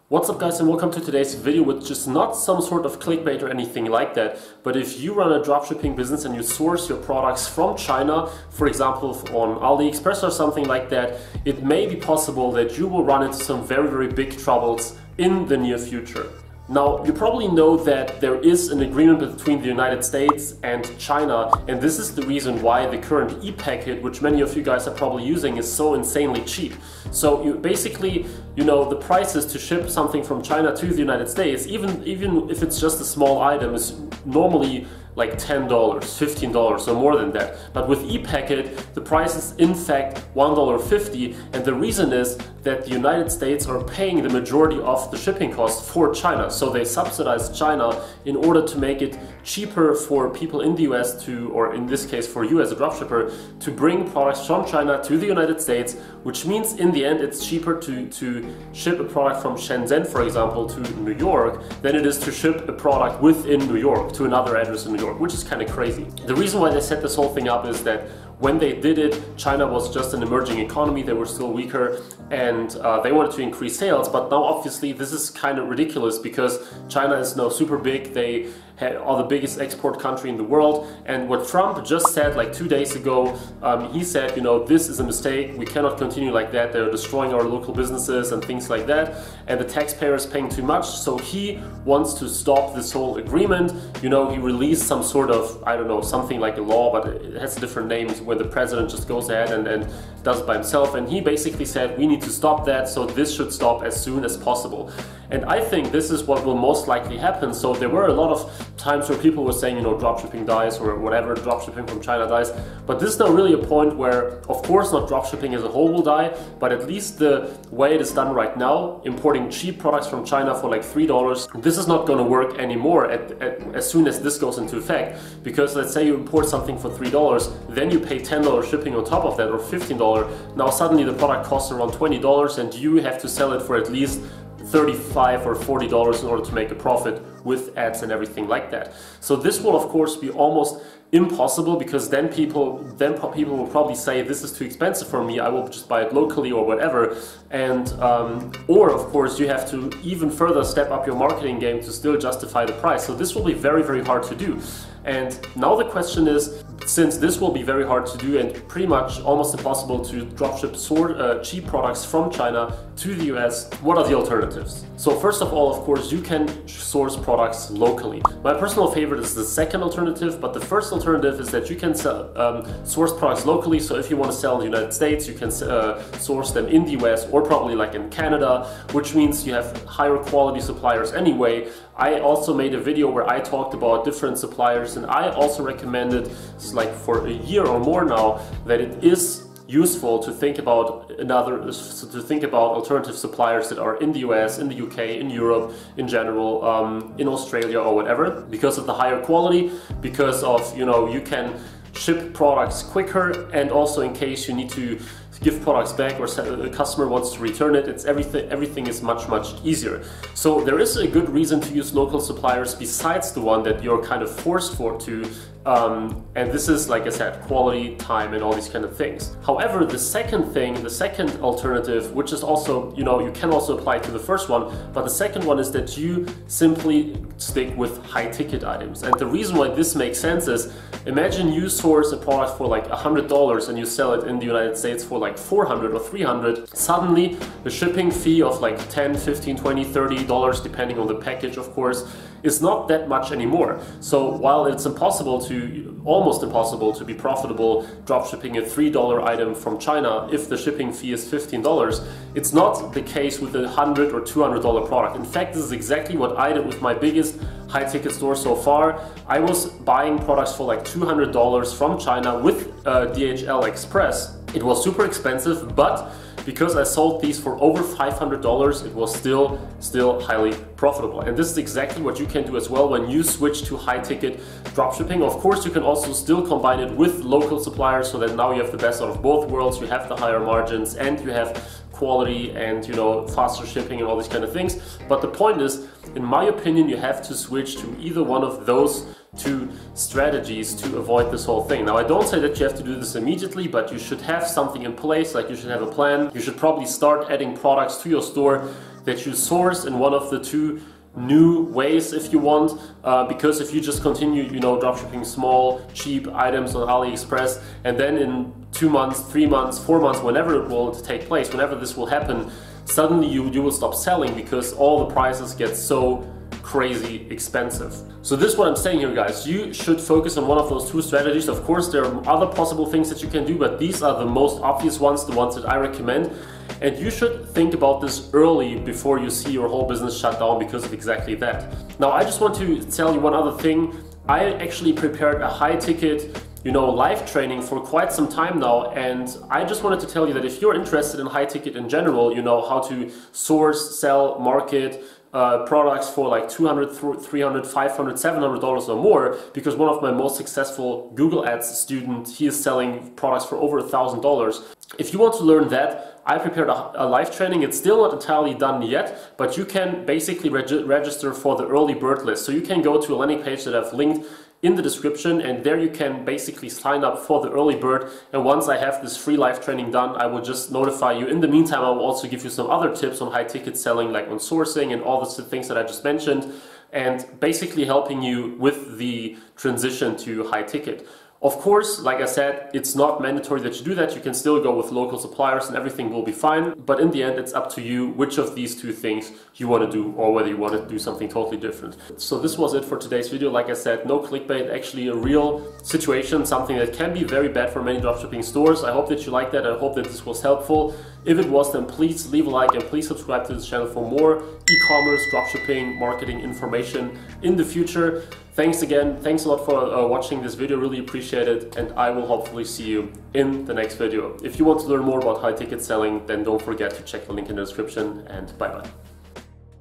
What's up guys, and welcome to today's video, which is not some sort of clickbait or anything like that, but if you run a dropshipping business and you source your products from China, for example on AliExpress or something like that, it may be possible that you will run into some very big troubles in the near future. Now, you probably know that there is an agreement between the United States and China, and this is the reason why the current e-packet, which many of you guys are probably using, is so insanely cheap. So you basically, the prices to ship something from China to the United States, even if it's just a small item, is normally like $10, $15 or more than that. But with ePacket, the price is in fact $1.50, and the reason is that the United States are paying the majority of the shipping costs for China. So they subsidize China in order to make it cheaper for people in the US to, or in this case for you as a dropshipper, to bring products from China to the United States, which means in the end it's cheaper to ship a product from Shenzhen, for example, to New York than it is to ship a product within New York to another address in New York, which is kind of crazy. The reason why they set this whole thing up is that when they did it, China was just an emerging economy, they were still weaker, and they wanted to increase sales. But now obviously this is kind of ridiculous because China is now super big, they are the biggest export country in the world, and what Trump just said like 2 days ago, he said, this is a mistake, we cannot continue like that, they're destroying our local businesses and things like that, and the taxpayer is paying too much, so he wants to stop this whole agreement. He released some sort of, I don't know, something like a law, but it has different names, where the president just goes ahead and does it by himself, and he basically said we need to stop that, so this should stop as soon as possible. And I think this is what will most likely happen. So there were a lot of times where people were saying, dropshipping dies or whatever, dropshipping from China dies. But this is now really a point where, of course, not dropshipping as a whole will die, but at least the way it is done right now, importing cheap products from China for like $3, this is not going to work anymore as soon as this goes into effect. Because let's say you import something for $3, then you pay $10 shipping on top of that, or $15. Now suddenly the product costs around $20 and you have to sell it for at least $35 or $40 in order to make a profit with ads and everything like that. So this will of course be almost impossible, because then people will probably say this is too expensive for me, I will just buy it locally or whatever. And or of course you have to even further step up your marketing game to still justify the price. So this will be very hard to do. And now the question is, since this will be very hard to do and pretty much almost impossible to dropship cheap products from China to the US, what are the alternatives? So first of all, of course, you can source products locally. My personal favorite is the second alternative, but the first alternative is that you can source products locally. So if you want to sell in the United States, you can source them in the US or probably like in Canada, which means you have higher quality suppliers anyway. I also made a video where I talked about different suppliers, and I also recommended, like for a year or more now, that it is useful to think about alternative suppliers that are in the US, in the UK, in Europe, in general, in Australia or whatever, because of the higher quality, because of, you can ship products quicker, and also in case you need to give products back or a customer wants to return it, everything is much easier. So there is a good reason to use local suppliers besides the one that you're kind of forced to, and this is, like I said, quality, time, and all these kind of things. However, the second alternative, which is also, you can also apply to the first one, but the second one is that you simply stick with high ticket items. And the reason why this makes sense is, imagine you source a product for like $100 and you sell it in the United States for like $400 or $300. Suddenly the shipping fee of like $10, $15, $20, $30, depending on the package of course, is not that much anymore. So while it's almost impossible to be profitable dropshipping a $3 item from China if the shipping fee is $15, it's not the case with a $100 or $200 product. In fact, this is exactly what I did with my biggest high-ticket store so far. I was buying products for like $200 from China with DHL Express. It was super expensive, but because I sold these for over $500, it was still highly profitable. And this is exactly what you can do as well when you switch to high-ticket dropshipping. Of course, you can also still combine it with local suppliers, so that now you have the best out of both worlds. You have the higher margins and you have quality and faster shipping and all these kind of things. But the point is, in my opinion, you have to switch to either one of those two strategies to avoid this whole thing. Now, I don't say that you have to do this immediately, but you should have something in place, like you should have a plan. You should probably start adding products to your store that you source in one of the two new ways if you want, because if you just continue, you know, dropshipping small, cheap items on AliExpress, and then in 2 months, 3 months, 4 months, whenever it will take place, whenever this will happen, suddenly you will stop selling because all the prices get so crazy expensive. So this is what I'm saying here, guys. You should focus on one of those two strategies. Of course, there are other possible things that you can do, but these are the most obvious ones, the ones that I recommend. And you should think about this early before you see your whole business shut down because of exactly that. Now, I just want to tell you one other thing. I actually prepared a high ticket, you know, live training for quite some time now, and I just wanted to tell you that if you're interested in high ticket in general, you know, how to source, sell, market products for like $200, $300, $500, $700 or more, because one of my most successful Google Ads students, he is selling products for over $1,000. If you want to learn that, I prepared a live training. It's still not entirely done yet, but you can basically register for the early bird list. So you can go to a landing page that I've linked in the description, and there you can basically sign up for the early bird. And once I have this free live training done, I will just notify you. In the meantime, I will also give you some other tips on high ticket selling, like on sourcing and all the things that I just mentioned, and basically helping you with the transition to high ticket. Of course, like I said, it's not mandatory that you do that. You can still go with local suppliers and everything will be fine. But in the end, it's up to you which of these two things you want to do, or whether you want to do something totally different. So this was it for today's video. Like I said, no clickbait, actually a real situation, something that can be very bad for many dropshipping stores. I hope that you liked that. I hope that this was helpful. If it was, then please leave a like and please subscribe to this channel for more e-commerce, dropshipping, marketing information in the future. Thanks again. Thanks a lot for watching this video. Really appreciate it. And I will hopefully see you in the next video. If you want to learn more about high ticket selling, then don't forget to check the link in the description, and bye bye.